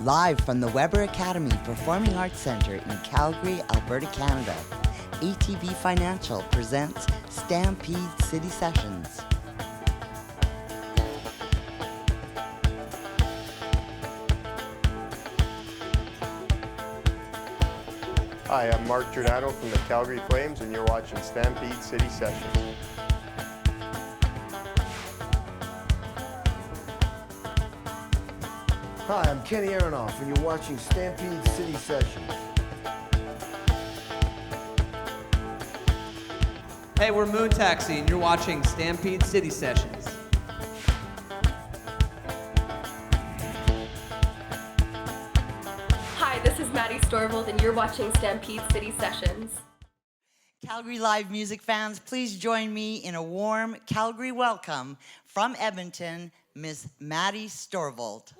Live from the Weber Academy Performing Arts Centre in Calgary, Alberta, Canada, ATB Financial presents Stampede City Sessions. Hi, I'm Mark Giordano from the Calgary Flames, and you're watching Stampede City Sessions. Hi, I'm Kenny Aronoff, and you're watching Stampede City Sessions. Hey, we're Moon Taxi, and you're watching Stampede City Sessions. Hi, this is Maddie Storvold, and you're watching Stampede City Sessions. Calgary Live music fans, please join me in a warm Calgary welcome from Edmonton, Miss Maddie Storvold.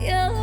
Yellow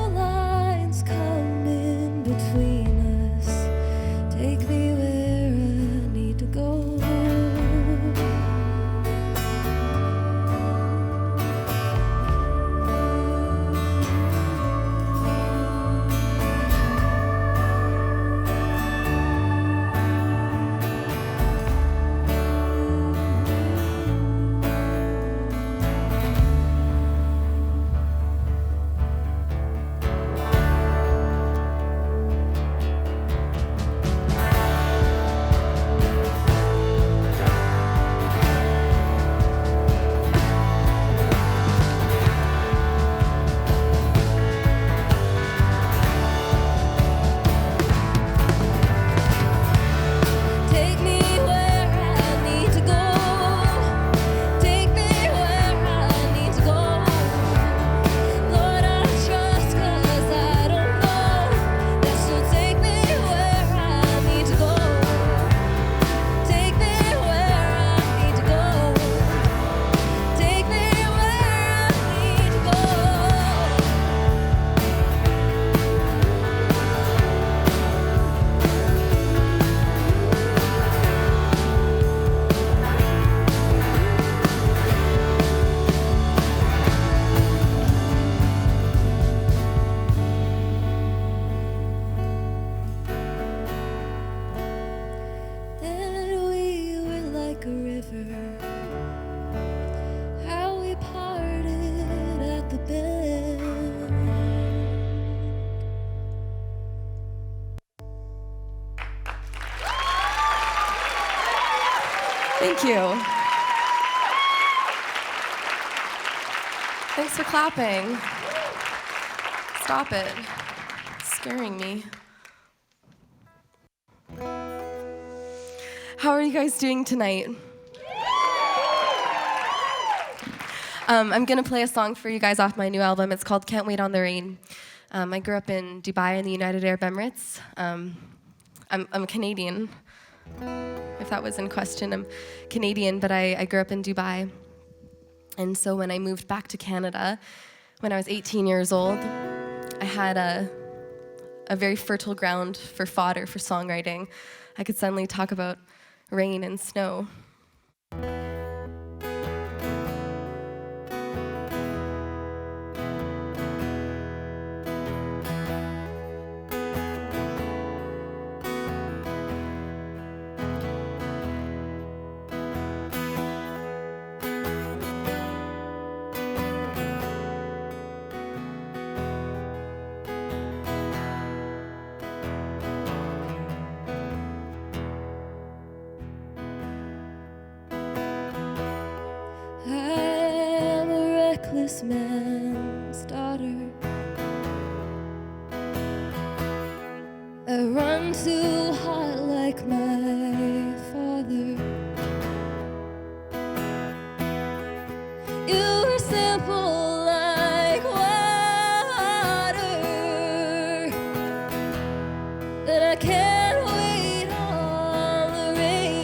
Thank you. Thanks for clapping. Stop it. It's scaring me. How are you guys doing tonight? I'm gonna play a song for you guys off my new album. It's called Can't Wait on the Rain. I grew up in Dubai in the United Arab Emirates. I'm Canadian, if that was in question. I'm Canadian, but I grew up in Dubai. And so when I moved back to Canada, when I was 18 years old, I had a very fertile ground for fodder for songwriting. I could suddenly talk about rain and snow. I'm a reckless man's daughter. I run too hot like my father. You were simple like water, but I can't wait on the rain.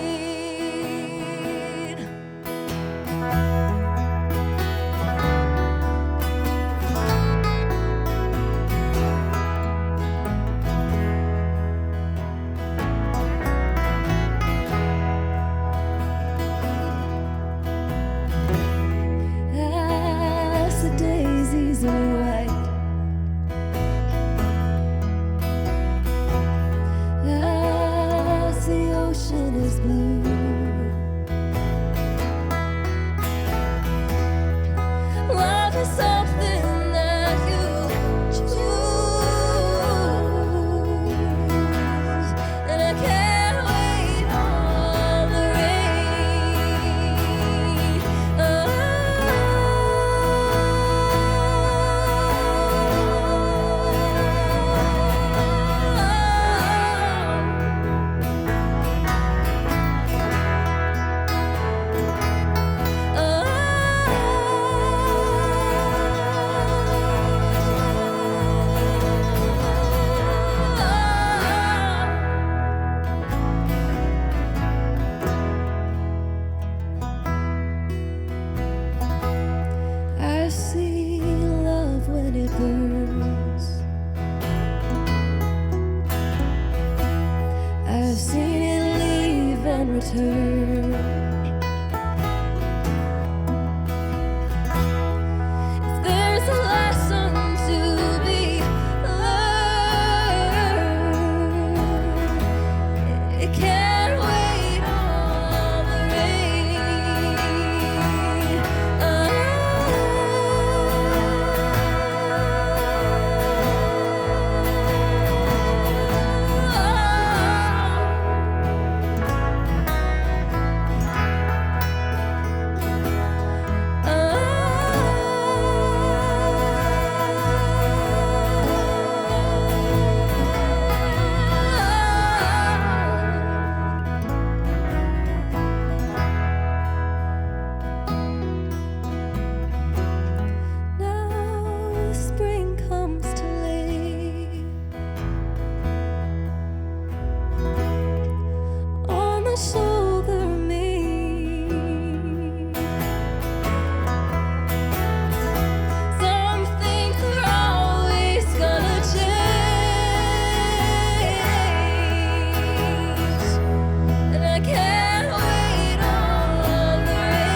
As the daisies are white, as the ocean is blue, love is something that you choose, and I can't wait on the rain. I see love when it burns. I've seen it leave and return. If there's a lesson to be learned, it can't wait on the rain. Now spring comes to lay on the shoulder of me. Some things are always gonna change, and I can't wait on the rain.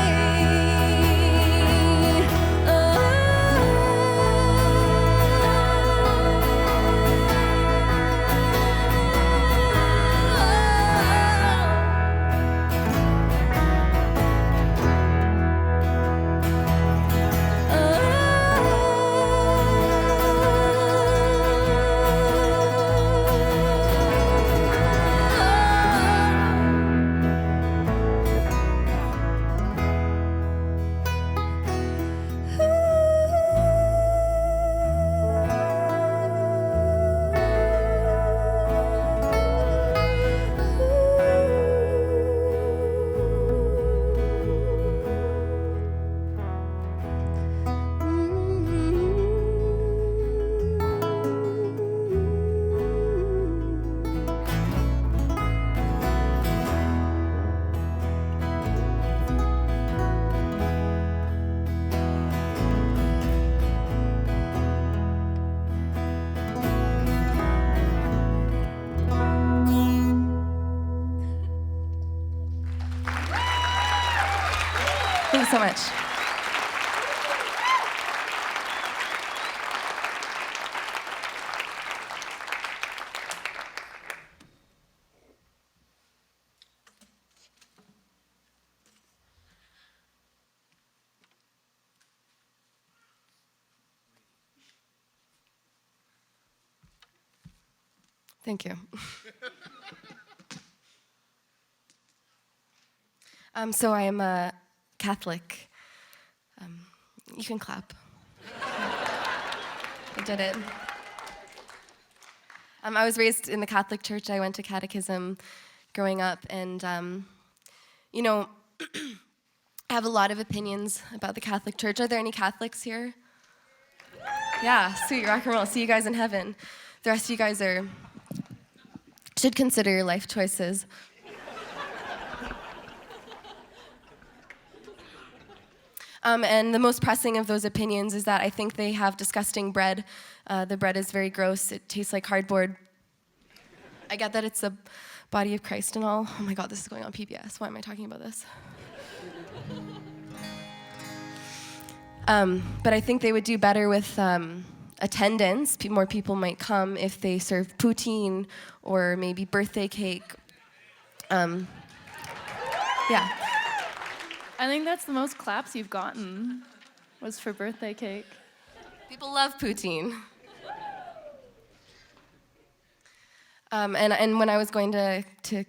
so much. Thank you. So I am a Catholic. You can clap. I did it. I was raised in the Catholic Church. I went to catechism growing up, and you know, I have a lot of opinions about the Catholic Church. Are there any Catholics here? Yeah, sweet, rock and roll. See you guys in heaven. The rest of you guys should consider your life choices. And the most pressing of those opinions is that I think they have disgusting bread. The bread is very gross. It tastes like cardboard. I get that it's the body of Christ and all. Oh my God, this is going on PBS. Why am I talking about this? But I think they would do better with attendance. More people might come if they serve poutine or maybe birthday cake. Yeah. I think that's the most claps you've gotten, was for birthday cake. People love poutine. And when I was going to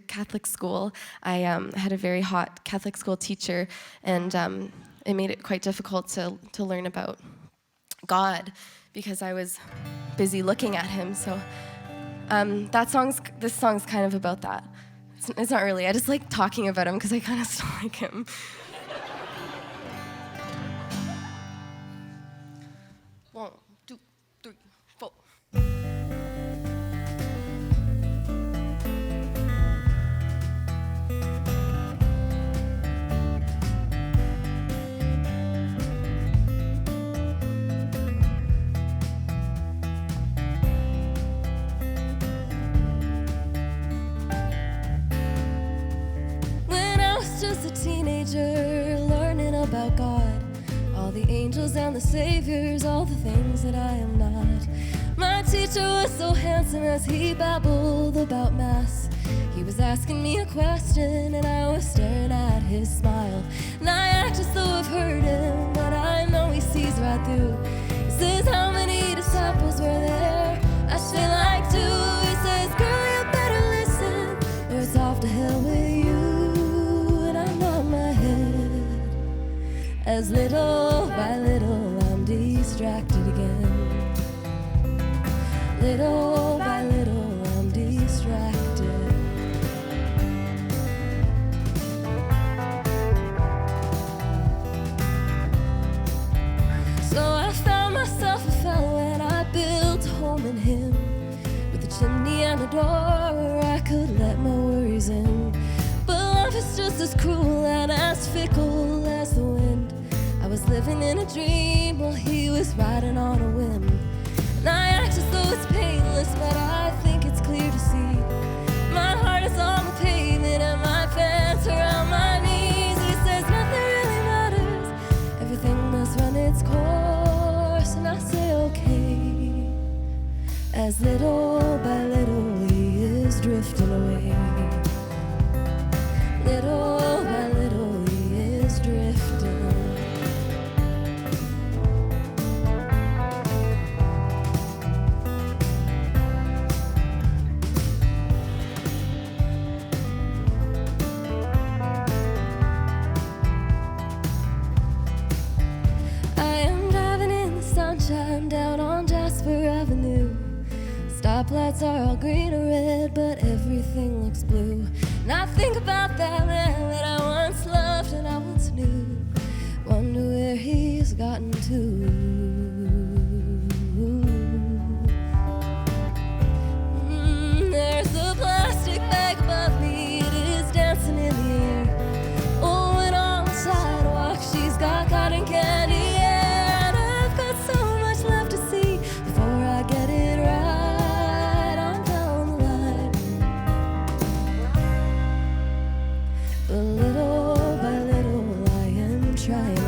Catholic school, I had a very hot Catholic school teacher, and it made it quite difficult to learn about God because I was busy looking at him. So this song's kind of about that. It's not really. I just like talking about him because I kind of still like him. One, two, three, four. When I was just a teenager, learning about God, all the angels and the saviors, all the things that I am not. My teacher was so handsome as he babbled about Mass. He was asking me a question and I was staring at his smile. And I act as though I've heard him, but I know he sees right through. He says, how many disciples were there? I say like two. He says, girl, you better listen, or it's off to hell with you. And I nod my head as little by little I'm distracted again. Little by little I'm distracted. So I found myself a fellow and I built a home in him, with a chimney and a door where I could let my worries in. But life is just as cruel and as fickle as the wind. I was living in a dream while he was riding on a whim. And I act as though it's painless, but I think it's clear to see. My heart is on the pavement and my pants around my knees. He says nothing really matters, everything must run its course. And I say okay, as little by little he is drifting away. Little by little he is drifting. Down on Jasper Avenue. Stoplights are all green or red, but everything looks blue. And I think about that man that I once loved and I once knew. Wonder where he's gotten to. There's a plastic bag above me, it is dancing in the air. Oh, and on the sidewalk she's got cotton candy. Trying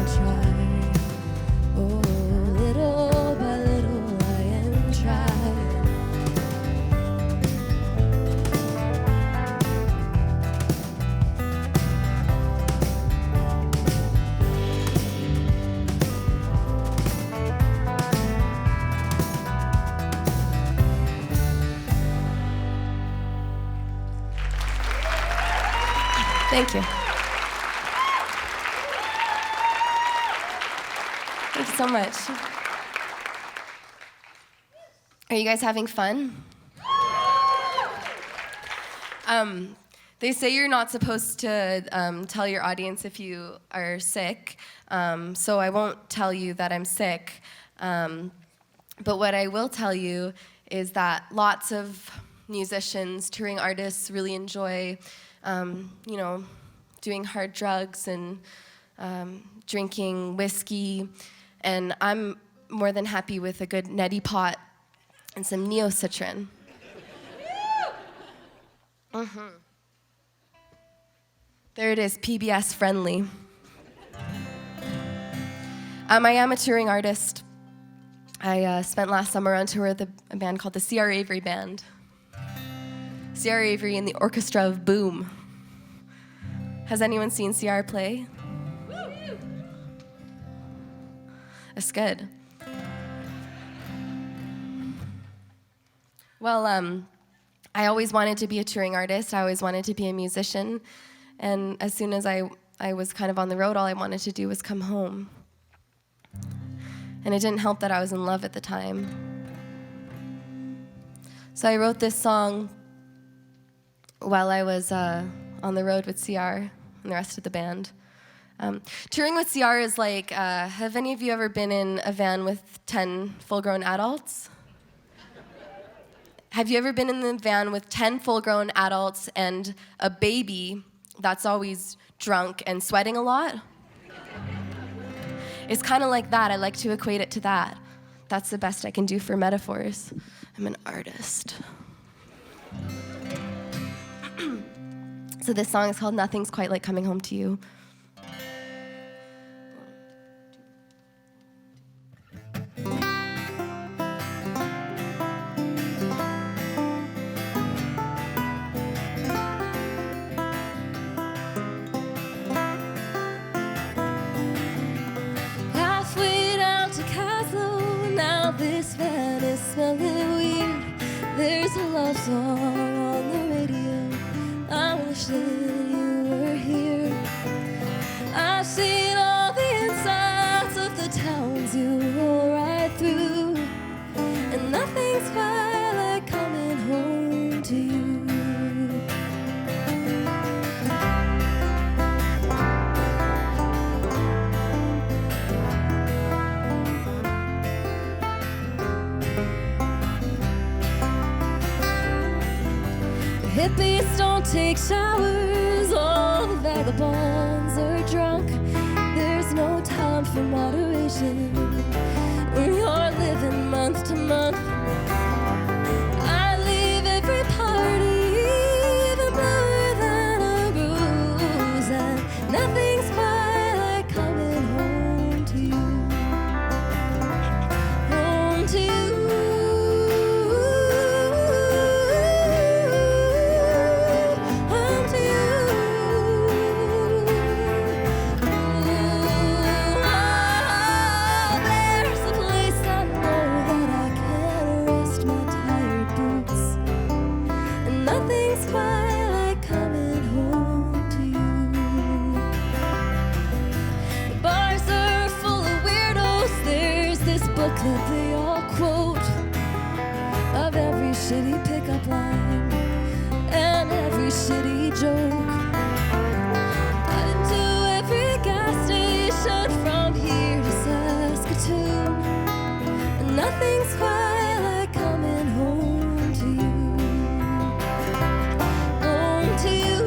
Thank you. Thank you so much. Are you guys having fun? They say you're not supposed to tell your audience if you are sick, so I won't tell you that I'm sick. But what I will tell you is that lots of musicians, touring artists really enjoy, doing hard drugs and drinking whiskey. And I'm more than happy with a good neti pot and some Neocitrin. There it is, PBS friendly. I am a touring artist. I spent last summer on tour with a band called the C.R. Avery Band. C.R. Avery and the Orchestra of Boom. Has anyone seen C.R. play? That's good. Well, I always wanted to be a touring artist. I always wanted to be a musician. And as soon as I was kind of on the road, all I wanted to do was come home. And it didn't help that I was in love at the time. So I wrote this song while I was on the road with CR and the rest of the band. Touring with CR is like, have any of you ever been in a van with 10 full-grown adults? Have you ever been in the van with 10 full-grown adults and a baby that's always drunk and sweating a lot? It's kind of like that. I like to equate it to that. That's the best I can do for metaphors. I'm an artist. So this song is called Nothing's Quite Like Coming Home to You. This van is smelling weird. There's a love song on the radio. I wish that you were here. I've seen all the insides of the towns you roll right through, and nothing's quite like coming home to you. Hippies don't take showers, all the vagabonds are drunk. There's no time for moderation when you're living month to month. I leave every party even bluer than a bruise, and nothing's quite like coming home to you. Home to you. That they all quote of every shitty pickup line and every shitty joke. I've been to every gas station from here to Saskatoon, and nothing's quite like coming home to you. Home to you.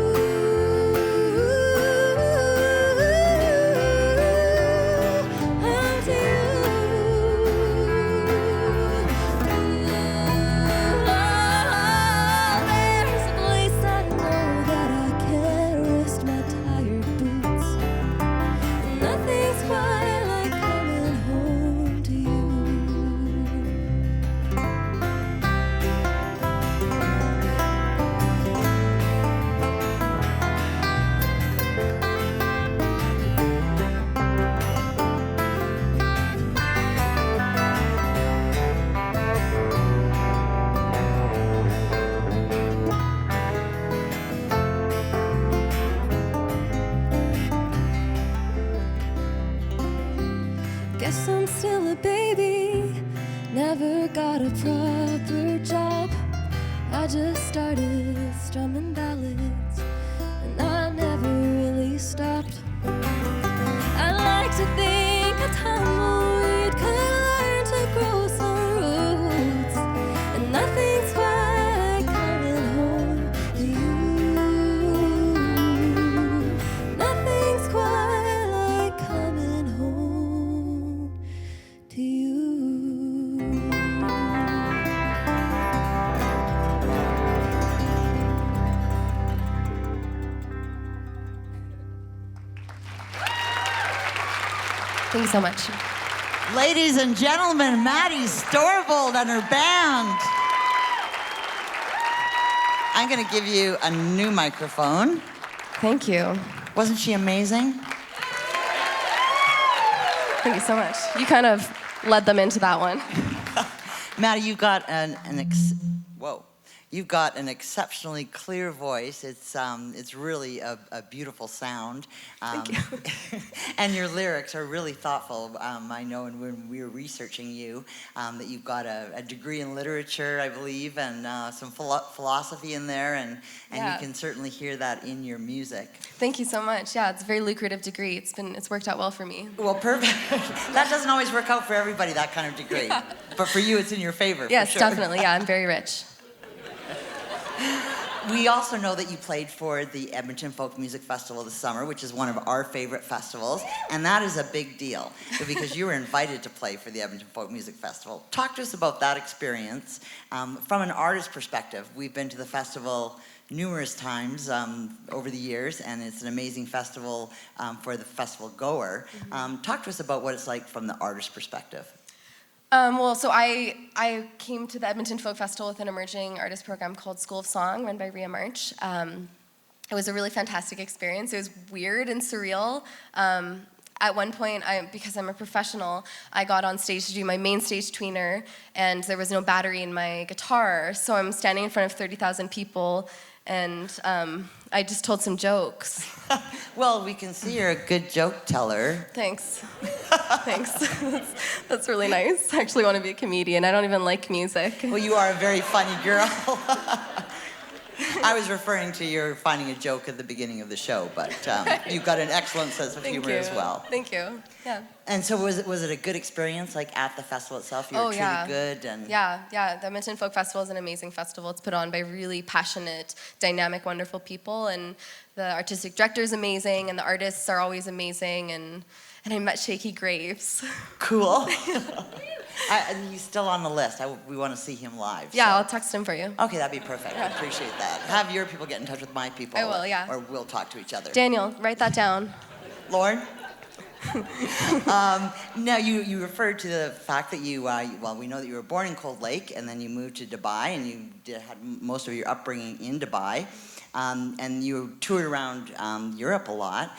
never got a proper job. I just started strumming ballads, and I never really stopped. I like to think a time when we could learn to grow some roots, and nothing's quite like coming home to you. Nothing's quite like coming home to you. Thank you so much. Ladies and gentlemen, Maddie Storvold and her band. I'm going to give you a new microphone. Thank you. Wasn't she amazing? Thank you so much. You kind of led them into that one. Maddie, you've got you've got an exceptionally clear voice. It's really a beautiful sound. Thank you. And your lyrics are really thoughtful. I know when we were researching you that you've got a degree in literature, I believe, and some philosophy in there, and Yeah. you can certainly hear that in your music. Thank you so much. Yeah, it's a very lucrative degree. It's worked out well for me. Well, perfect. That doesn't always work out for everybody, that kind of degree. Yeah. But for you, it's in your favor. Yes, for sure. definitely. Yeah, I'm very rich. We also know that you played for the Edmonton Folk Music Festival this summer, which is one of our favorite festivals, and that is a big deal because you were invited to play for the Edmonton Folk Music Festival. Talk to us about that experience from an artist perspective. We've been to the festival numerous times over the years, and it's an amazing festival for the festival goer. Talk to us about what it's like from the artist perspective. So I came to the Edmonton Folk Festival with an emerging artist program called School of Song, run by Rhea March. It was a really fantastic experience. It was weird and surreal. At one point, because I'm a professional, I got on stage to do my main stage tweener, and there was no battery in my guitar, so I'm standing in front of 30,000 people, and I just told some jokes. Well, we can see you're a good joke teller. Thanks. Thanks. That's really nice. I actually want to be a comedian. I don't even like music. Well, you are a very funny girl. I was referring to your finding a joke at the beginning of the show, but you've got an excellent sense of humor as well. Thank you. Yeah. And so was it a good experience, like at the festival itself? You were treated good? And Yeah. The Edmonton Folk Festival is an amazing festival. It's put on by really passionate, dynamic, wonderful people, and the artistic director is amazing, and the artists are always amazing, and I met Shaky Graves. Cool. He's still on the list. We want to see him live. Yeah, so. I'll text him for you. Okay, that'd be perfect. I appreciate that. Have your people get in touch with my people. I will, yeah. Or we'll talk to each other. Daniel, write that down. Lauren? Now, you referred to the fact that you, we know that you were born in Cold Lake, and then you moved to Dubai, and you had most of your upbringing in Dubai. And you toured around Europe a lot.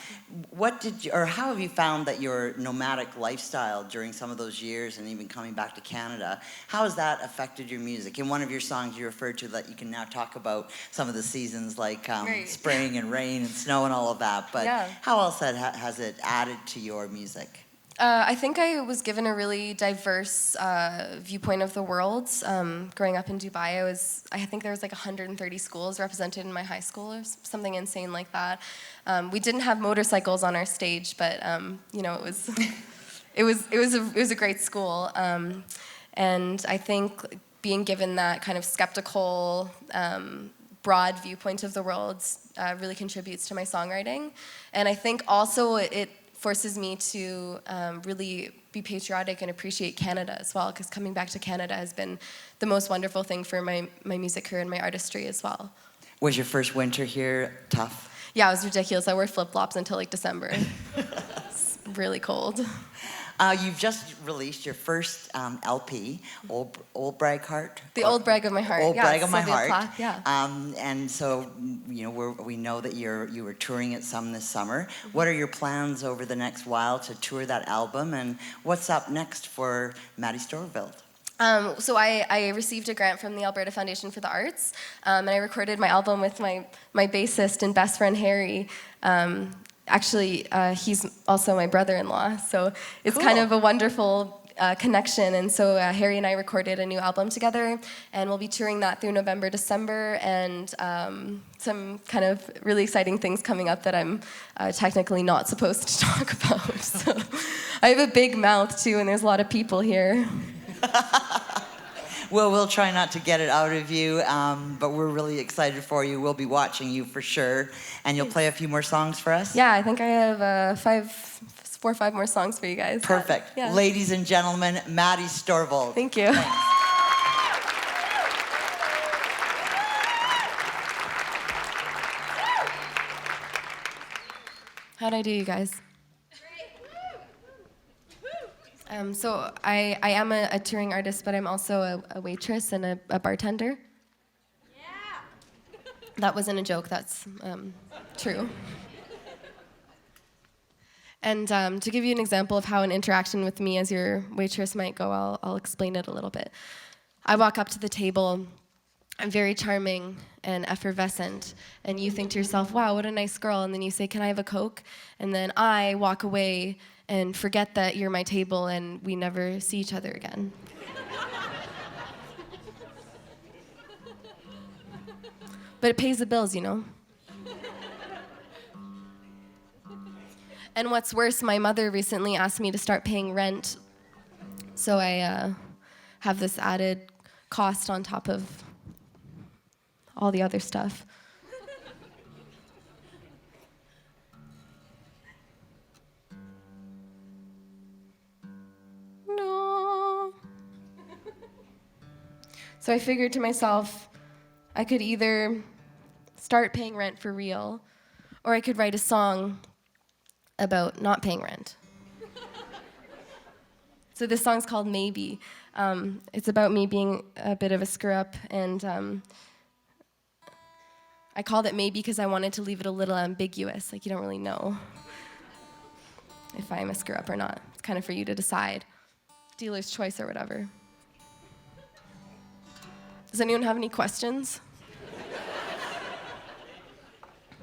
How have you found that your nomadic lifestyle during some of those years, and even coming back to Canada, how has that affected your music? In one of your songs, you referred to that you can now talk about some of the seasons like spring and rain and snow and all of that. But how else has it added to your music? I think I was given a really diverse viewpoint of the world. Growing up in Dubai, I think there was like 130 schools represented in my high school or something insane like that. We didn't have motorcycles on our stage, but it was a great school. And I think being given that kind of skeptical, broad viewpoint of the world really contributes to my songwriting. And I think also it forces me to really be patriotic and appreciate Canada as well, because coming back to Canada has been the most wonderful thing for my music career and my artistry as well. Was your first winter here tough? Yeah, it was ridiculous. I wore flip-flops until like December. It's really cold. You've just released your first LP, Old Brag Heart. The Old Brag of My Heart. Old Brag of My Heart. Plath, yeah. And so, we know that you were touring it some this summer. What are your plans over the next while to tour that album, and what's up next for Maddie Storvold? So I received a grant from the Alberta Foundation for the Arts, and I recorded my album with my bassist and best friend Harry. Actually, he's also my brother-in-law, so it's kind of a wonderful connection, and so Harry and I recorded a new album together, and we'll be touring that through November, December, and some kind of really exciting things coming up that I'm technically not supposed to talk about. So I have a big mouth too, and there's a lot of people here. Well, we'll try not to get it out of you, but we're really excited for you. We'll be watching you for sure, and you'll play a few more songs for us? Yeah, I think I have 4 or 5 more songs for you guys. Perfect. Yeah. Ladies and gentlemen, Maddie Storvold. Thank you. How'd I do, you guys? So I am a touring artist, but I'm also a waitress and a bartender. Yeah. That wasn't a joke. That's true. And to give you an example of how an interaction with me as your waitress might go, I'll explain it a little bit. I walk up to the table. I'm very charming and effervescent, and you think to yourself, wow, what a nice girl, and then you say, can I have a Coke? And then I walk away and forget that you're my table, and we never see each other again. But it pays the bills, you know? And what's worse, my mother recently asked me to start paying rent, so I have this added cost on top of all the other stuff. No. So I figured to myself, I could either start paying rent for real, or I could write a song about not paying rent. So this song's called Maybe. It's about me being a bit of a screw-up, and I called it Maybe because I wanted to leave it a little ambiguous, like you don't really know if I'm a screw-up or not. It's kind of for you to decide. Dealer's choice or whatever. Does anyone have any questions?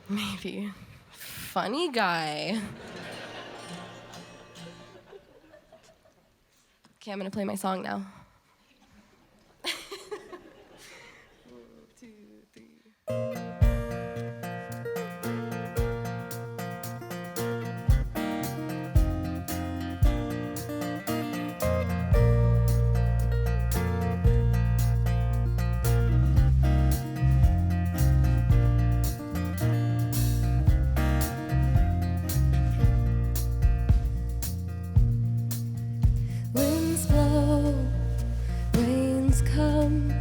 Maybe. Funny guy. Okay, I'm gonna play my song now. 1, 2, 3. Winds blow, rains come,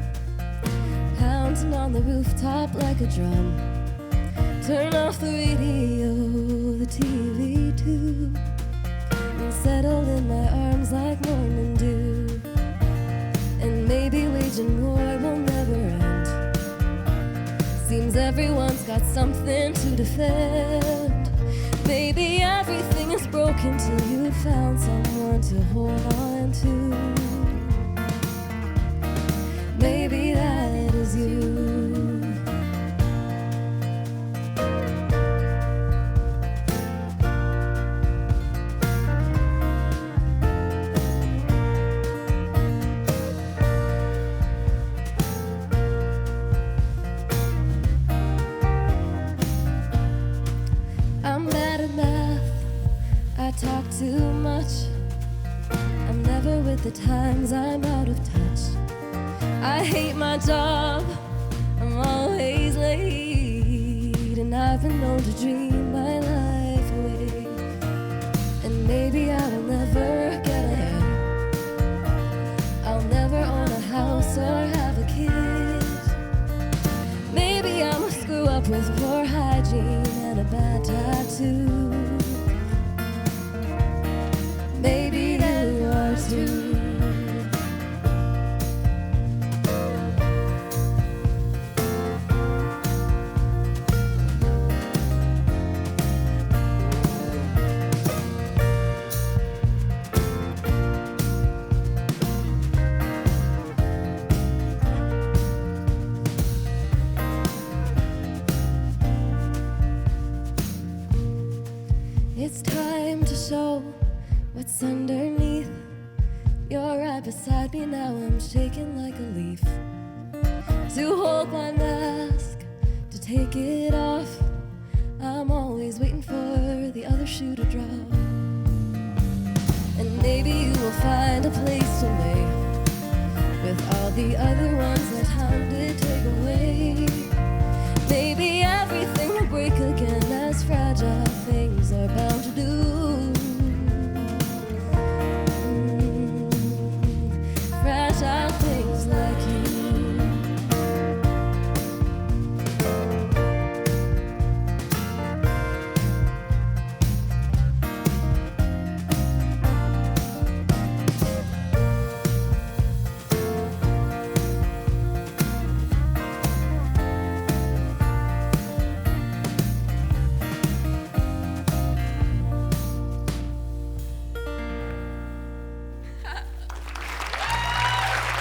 pounding on the rooftop like a drum. Turn off the radio, the TV too, and settle in my arms like morning dew. And maybe waging war will never end. Seems everyone's got something to defend. Maybe everything is broken till you found someone to hold on to. Maybe that is you. I'm bad at math, I talk too much. I'm never with the times, I'm out of touch. I hate my job, I'm always late, and I've been known to dream my life away. And maybe I will never get ahead. I'll never own a house or have a kid. Maybe I'm a screw up with poor hygiene and a bad tattoo. Maybe you are too. It's time to show what's underneath right beside me now. I'm shaking like a leaf. To hold my mask, to take it off. I'm always waiting for the other shoe to drop. And maybe you will find a place someday with all the other ones that time did take away. Maybe everything will break again, as fragile things are bound to do. Fragile things like you.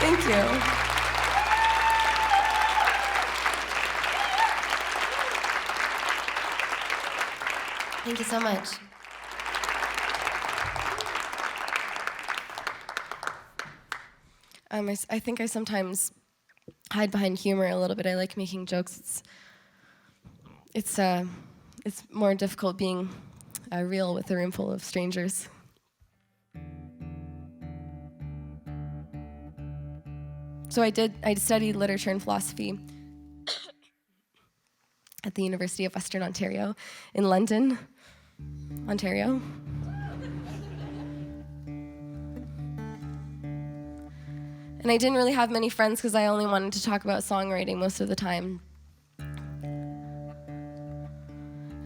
Thank you. Thank you so much. I think I sometimes hide behind humor a little bit. I like making jokes. It's more difficult being real with a room full of strangers. So I studied literature and philosophy at the University of Western Ontario in London, Ontario. And I didn't really have many friends because I only wanted to talk about songwriting most of the time.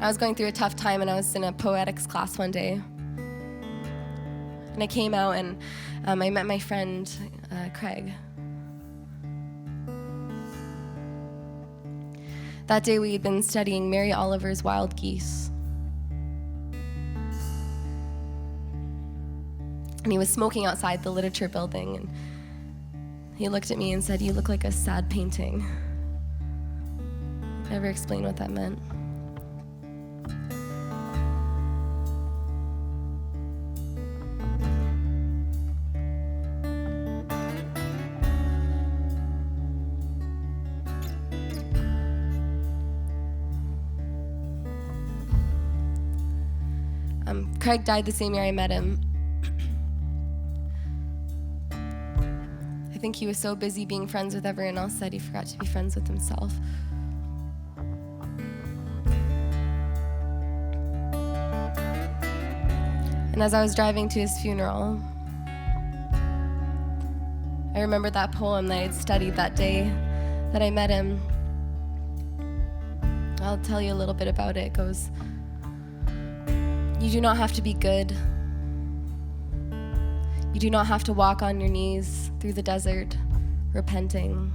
I was going through a tough time, and I was in a poetics class one day. And I came out and I met my friend, Craig. That day we had been studying Mary Oliver's Wild Geese. And he was smoking outside the literature building, and he looked at me and said, "You look like a sad painting." Never explained what that meant. Craig died the same year I met him. I think he was so busy being friends with everyone else that he forgot to be friends with himself. And as I was driving to his funeral, I remembered that poem that I had studied that day that I met him. I'll tell you a little bit about it. It goes, "You do not have to be good. You do not have to walk on your knees through the desert, repenting.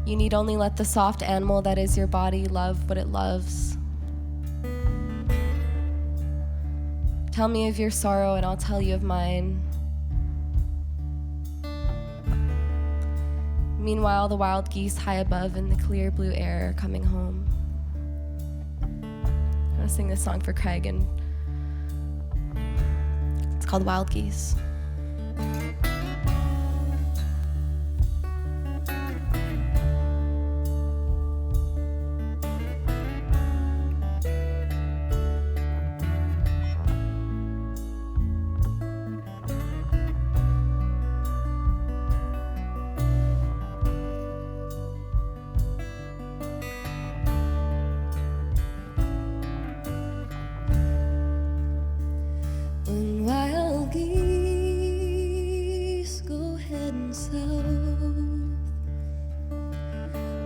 You need only let the soft animal that is your body love what it loves. Tell me of your sorrow and I'll tell you of mine. Meanwhile, the wild geese high above in the clear blue air are coming home." I'm gonna sing this song for Craig, and it's called Wild Geese. When wild geese go heading south,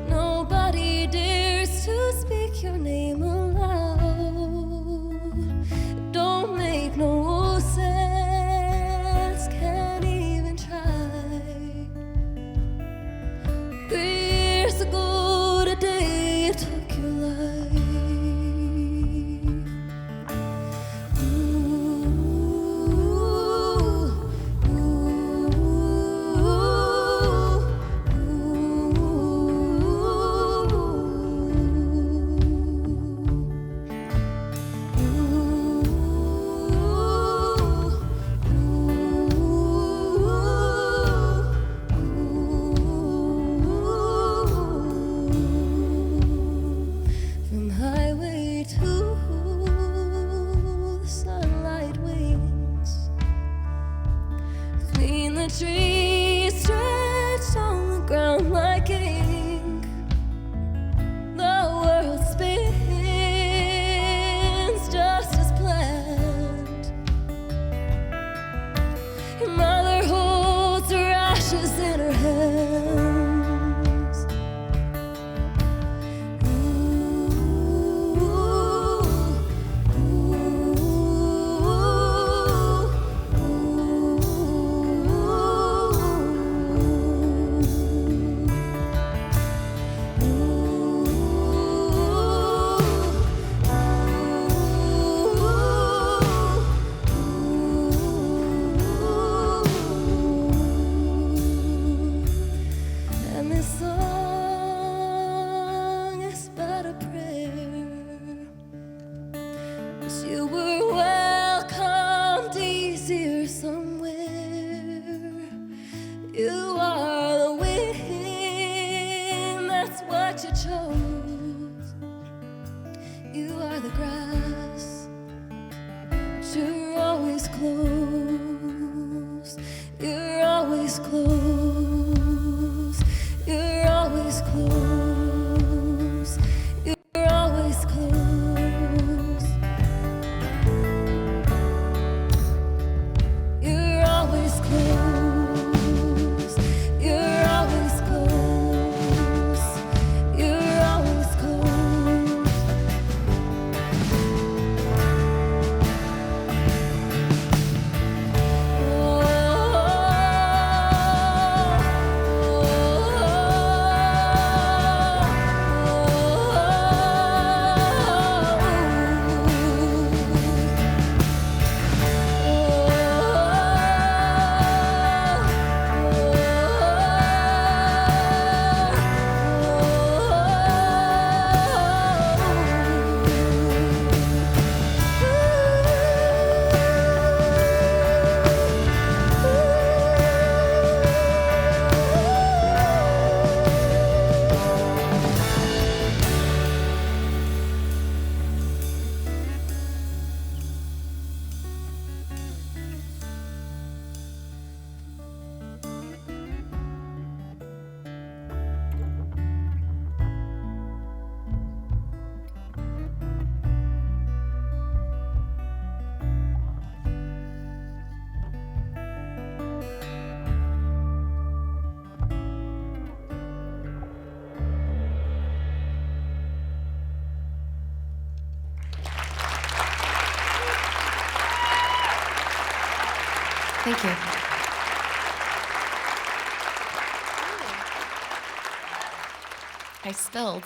nobody dares to speak your name aloud. Don't make no sense, can't even try. 3 years ago today you took your life. the trees stretched on the ground like ink. The world spins just as planned. Your mother holds her ashes in her hands. And this song is but a prayer, 'cause you were welcomed easier somewhere. You are the wind, that's what you chose. You are the grass, but you're always close. You're always close. You're always close. You're always close. You're always close. You're always close. You're always close. Thank you. I spilled.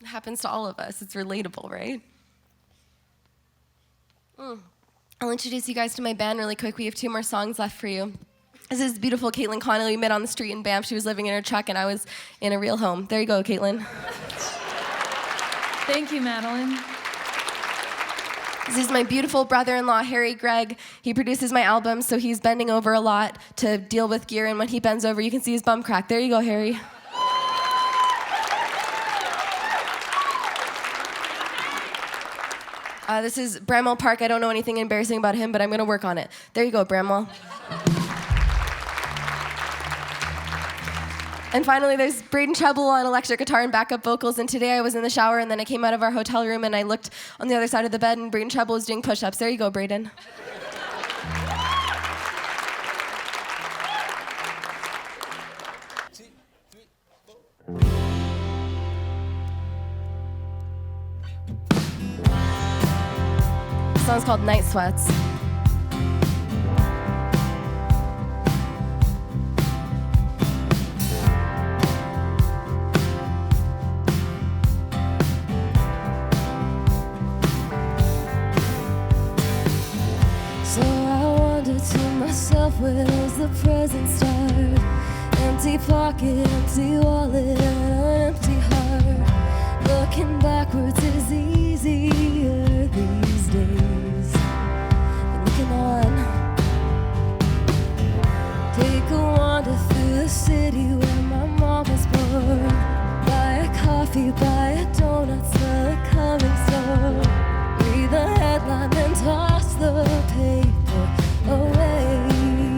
It happens to all of us. It's relatable, right? I'll introduce you guys to my band really quick. We have 2 more songs left for you. This is beautiful Caitlin Connolly. We met on the street in Banff. She was living in her truck, and I was in a real home. There you go, Caitlin. Thank you, Madeline. This is my beautiful brother-in-law, Harry Gregg. He produces my album, so he's bending over a lot to deal with gear, and when he bends over, you can see his bum crack. There you go, Harry. This is Bramwell Park. I don't know anything embarrassing about him, but I'm going to work on it. There you go, Bramwell. And finally, there's Braden Treble on electric guitar and backup vocals. And today I was in the shower, and then I came out of our hotel room, and I looked on the other side of the bed, and Braden Treble was doing push-ups. There you go, Braden. The song's called Night Sweats. So I wonder to myself, where does the present start? Empty pocket, empty wallet, and an empty heart. Looking backwards is easier these days than looking on. Take a wander through the city where my mom was born. Buy a coffee, buy a donut, smell a coming store. Read the headline, then toss the paper away.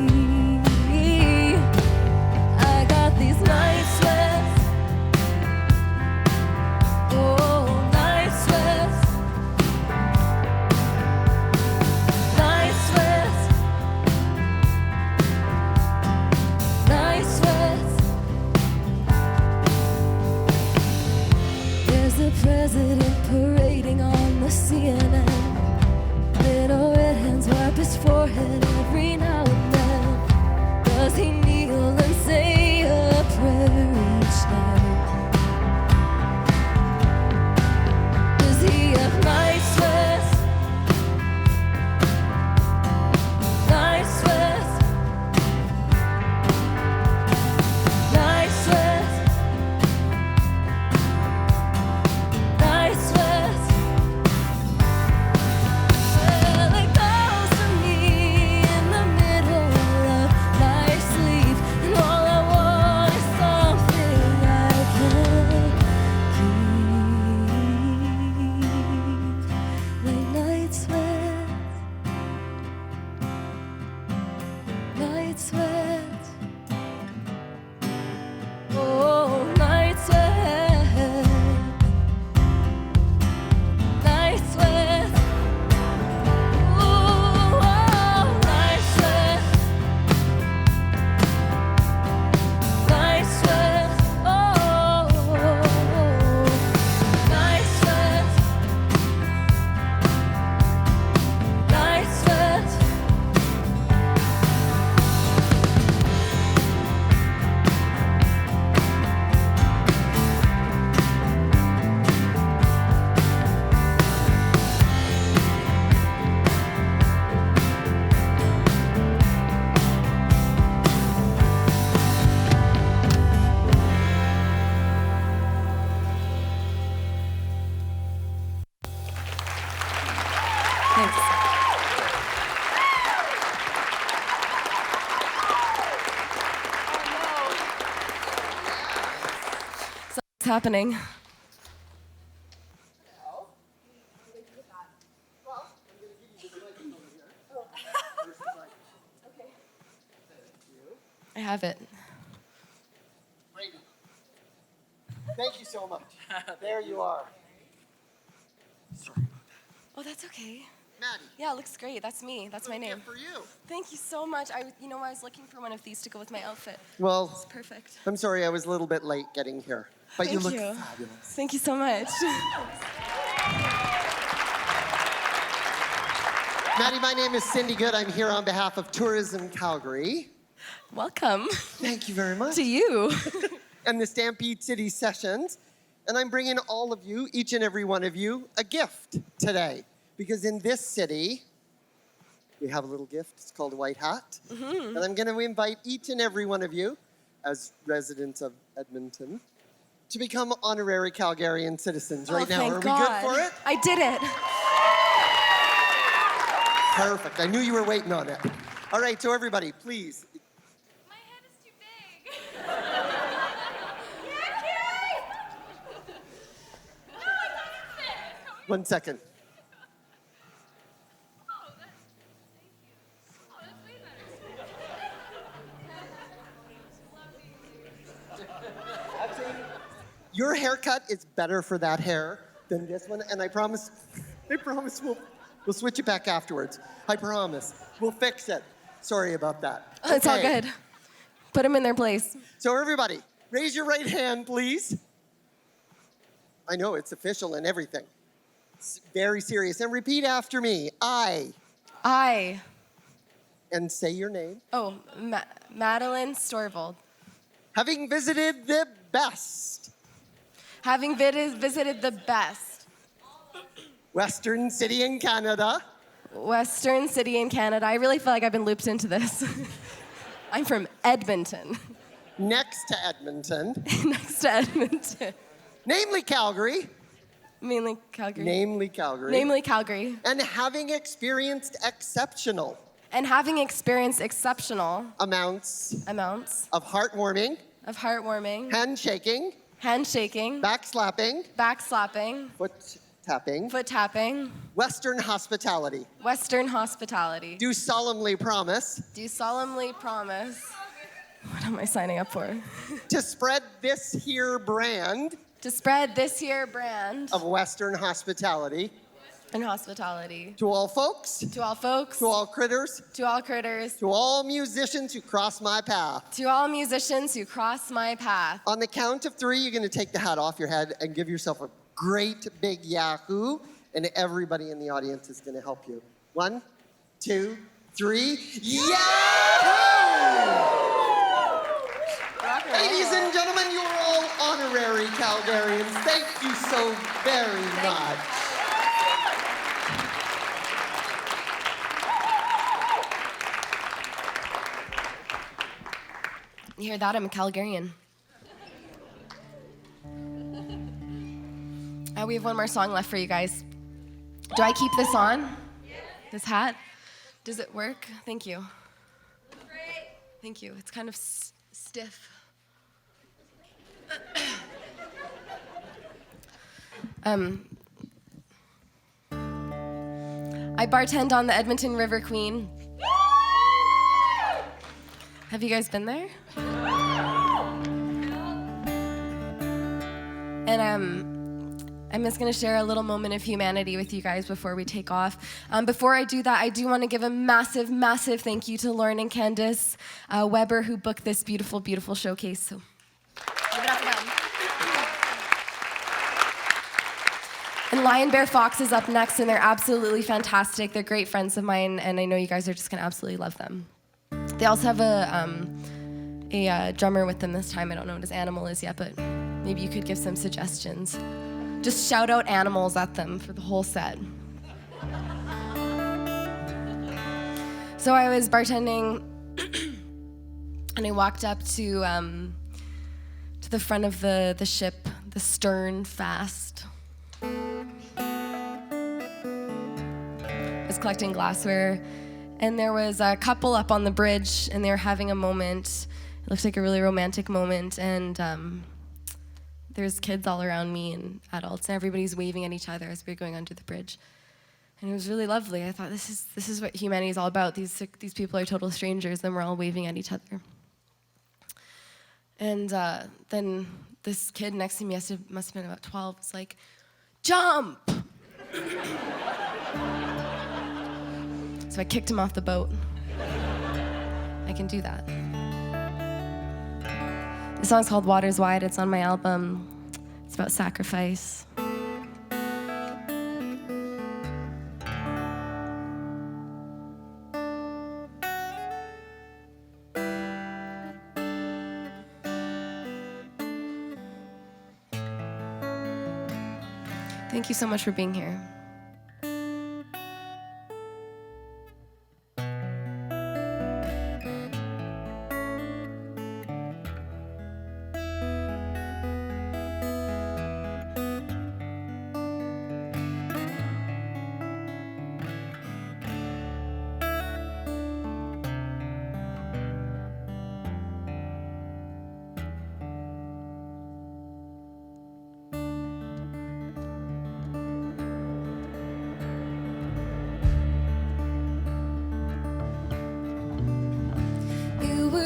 night sweat. Oh, night sweat. Night sweat. Oh, night sweat. Night sweat. Oh, night sweat. Night sweat. Thanks. So what's happening? I have it. Brady. Thank you so much. There you are. Sorry. Oh, that's okay. Maddie. Yeah, it looks great. That's me. That's my little name. gift for you. Thank you so much. I was looking for one of these to go with my outfit. Well, It's perfect. I'm sorry I was a little bit late getting here, but you Thank look you. fabulous. Thank you so much. Maddie, my name is Cindy Good. I'm here on behalf of Tourism Calgary. Welcome Thank you very much. to you. And the Stampede City Sessions. And I'm bringing all of you, each and every one of you, a gift today. Because in this city, we have a little gift. It's called a white hat. Mm-hmm. And I'm going to invite each and every one of you, as residents of Edmonton, to become honorary Calgarian citizens right now. Thank Are God. we good for it? I did it. Perfect. I knew you were waiting on it. All right, so everybody, please. My head is too big. No, it doesn't fit. One second. Oh, thank you. Oh, that's way better. Your haircut is better for that hair than this one, and I promise we'll switch it back afterwards. I promise. We'll fix it. Sorry about that. It's all Okay. good. Put them in their place. So everybody, raise your right hand, please. I know it's official and everything. It's very serious. And repeat after me. I. And say your name. Oh, Madeline Storvold. Having visited the best Having visited the best Western city in Canada. Western city in Canada. I really feel like I've been looped into this. I'm from Edmonton. Next to Edmonton. Next to Edmonton. Namely Calgary. Mainly Calgary. Namely Calgary. Namely Calgary. And having experienced exceptional And having experienced exceptional amounts of heartwarming, handshaking, backslapping, backslapping, foot tapping, Western hospitality. Do solemnly promise What am I signing up for? to spread this here brand To spread this here brand of Western hospitality and hospitality to all folks, to all folks, to all critters, to all critters, to all musicians who cross my path. to all musicians who cross my path. On the count of 3, you're going to take the hat off your head and give yourself a great big yahoo, and everybody in the audience is going to help you. 1, 2, 3, yahoo! Ladies and gentlemen, you are all honorary Calgarians. Thank you so very much. You hear that? I'm a Calgarian. We have one more song left for you guys. Do I keep this on? This hat? Does it work? Thank you. Thank you. It's kind of stiff. I bartend on the Edmonton River Queen. Have you guys been there? And I'm just going to share a little moment of humanity with you guys before we take off. Before I do that, I do want to give a massive, massive thank you to Lauren and Candace Weber, who booked this beautiful, beautiful showcase. So give it up for them. And Lion Bear Fox is up next, and they're absolutely fantastic. They're great friends of mine, and I know you guys are just going to absolutely love them. They also have a drummer with them this time. I don't know what his animal is yet, but maybe you could give some suggestions. Just shout out animals at them for the whole set. So I was bartending, and I walked up to the front of the ship, the stern fast. I was collecting glassware, and there was a couple up on the bridge, and they were having a moment. It looked like a really romantic moment, and there's kids all around me and adults, and everybody's waving at each other as we were going under the bridge. And it was really lovely. I thought, this is what humanity is all about. These people are total strangers, and we're all waving at each other. And then this kid next to me, must have been about 12, was like, jump! So I kicked him off the boat. I can do that. The song's called Waters Wide. It's on my album. It's about sacrifice. Thank you so much for being here.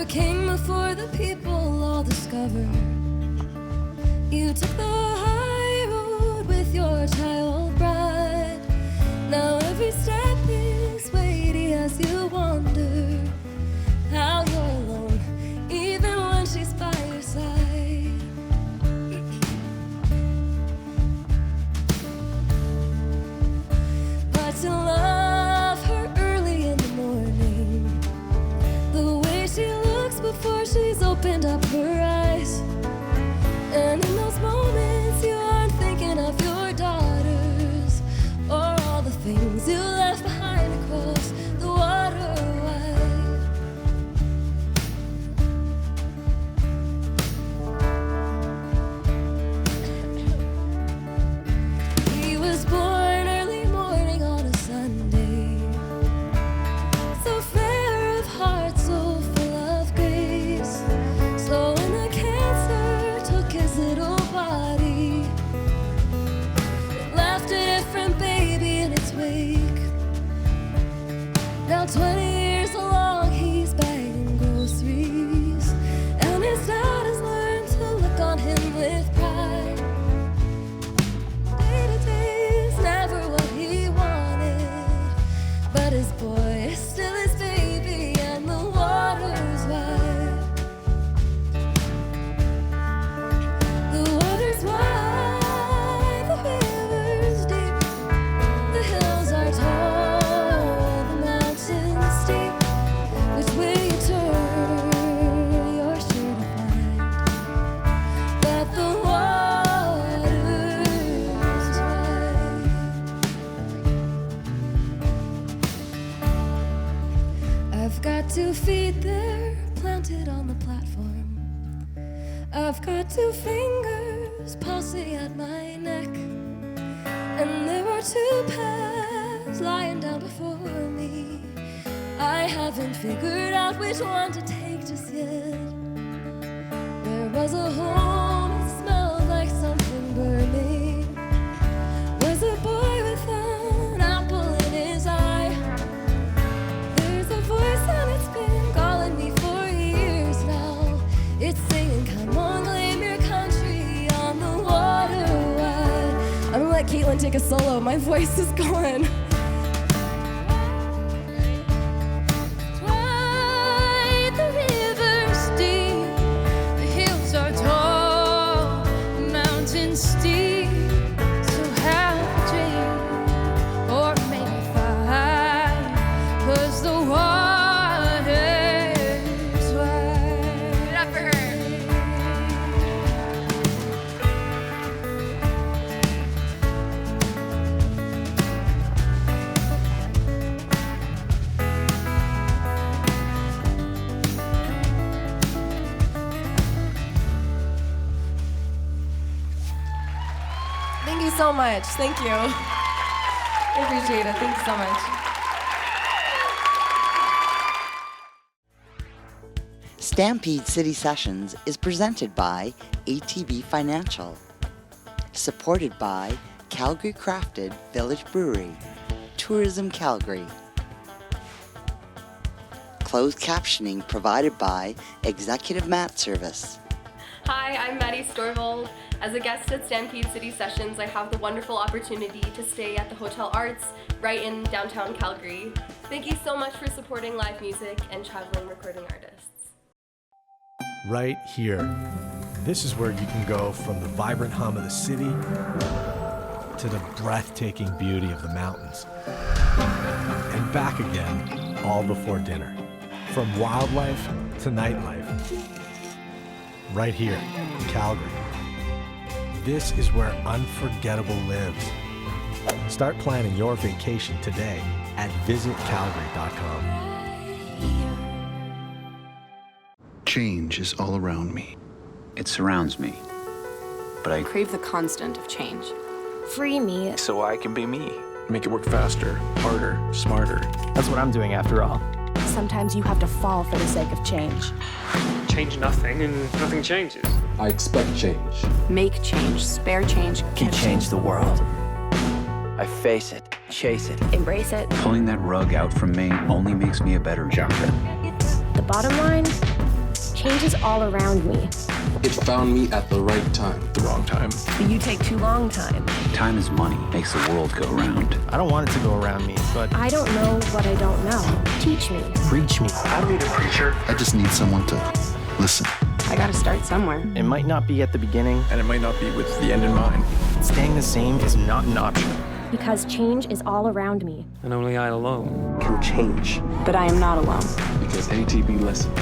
King before the people all discovered. You took the high road with your child bride. Now every step is weighty as you wonder how you're alone, even when she's by your side. But to love her early in the morning, the way she before she's opened up her eyes. And in those moments you aren't thinking of your daughters or all the things you left behind across the water wide. He was born early morning on a Sunday, so fair of heart, so so when the cancer took his little body, it left a different baby in its wake. Now 20 years along, he's bagging groceries, and his dad has learned to look on him with pride. Day to day is never what he wanted, but his boy is still his baby, and the water's wide. Wide, the river's deep, the hills are tall, the mountains steep. Which way you turn, you're sure to find that the water's wide. I've got 2 feet there, planted on the platform. I've got 2 fingers pulsing at my neck, and there are 2 paths lying down before me. I haven't figured out which one to take just yet. There was a home that smelled like something burning. Was a boy with an apple in his eye. There's a voice and it's been calling me for years. take a solo. My voice is gone. Wide, the river's deep, the hills are tall, the mountains steep. So have a dream, or maybe 5, 'cause the water's wide. Give it up for her. Thank you so much. Thank you. I appreciate it. Thank you so much. Stampede City Sessions is presented by ATB Financial, supported by Calgary Crafted Village Brewery, Tourism Calgary. Closed captioning provided by Executive Mat Service. Hi, I'm Maddie Storvold. As a guest at Stampede City Sessions, I have the wonderful opportunity to stay at the Hotel Arts right in downtown Calgary. Thank you so much for supporting live music and traveling recording artists. Right here. This is where you can go from the vibrant hum of the city to the breathtaking beauty of the mountains. And back again, all before dinner. From wildlife to nightlife. Right here in Calgary. This is where unforgettable lives. Start planning your vacation today at visitcalgary.com. Change is all around me. It surrounds me, but I crave the constant of change. Free me. So I can be me. Make it work faster, harder, smarter. That's what I'm doing after all. Sometimes you have to fall for the sake of change. Change nothing and nothing changes. I expect change. Make change, spare change, Can change the world. I face it, chase it. embrace it. Pulling that rug out from me only makes me a better jumper. The bottom line, change is all around me. It found me at the right time. The wrong time. But you take too long time. Time is money, makes the world go round. I don't want it to go around me, but I don't know what I don't know. Teach me. preach me. I don't need a preacher. I just need someone to listen. I gotta start somewhere. It might not be at the beginning, And it might not be with the end in mind. staying the same is not an option. Because change is all around me. And only I alone Can change. But I am not alone. Because ATB listens.